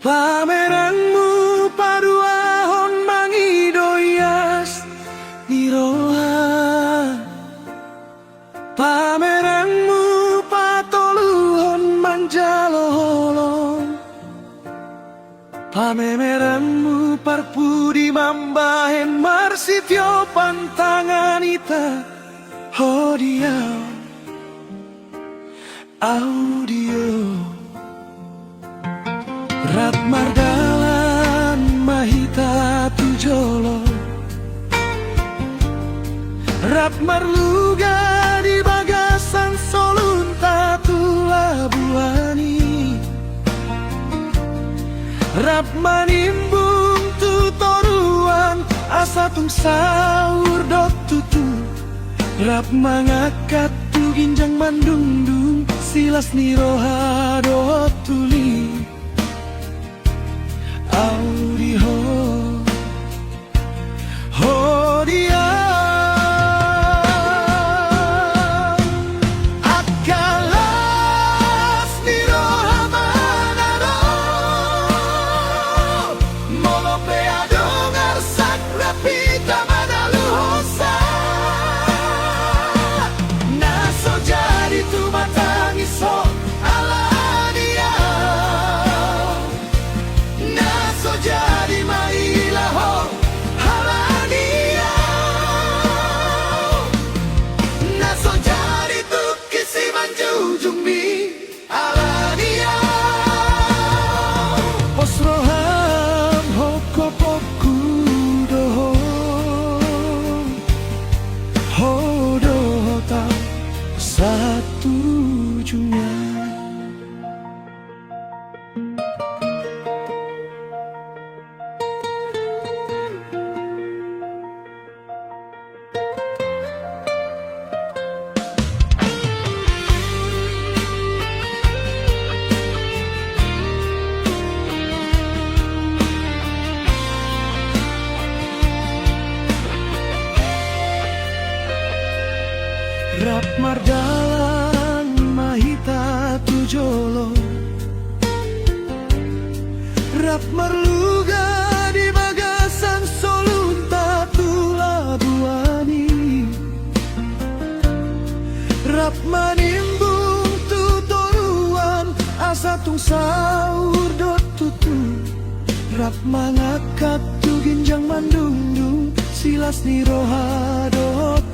Pameranmu paduahon mangidoyas niroha. Pameranmu patoluhon manjalolong. Pameranmu parpudi mambahen marsityo pantanganita. Audio Ratmar dalan mahita tujolo. Ratmar luga di bagasan solun tatu labuani. Ratmar nimbung tu toruan asa tung sahur dot tutu. Rap mangakat tu ginjang mandungdung silas niroha do tuli. Audio Hodia Akalas niroha manado. Molope adongar sak rapita manaluhosa. Satu ujungnya. Ratmar dalan mahita tujolo. Ratmar luga di bagasan solun tatu labuani. Ratmar nimbung tu toruan asa tung sahur dot tutu. Ratmar ngakat tu ginjang mandungdung silas niroha dot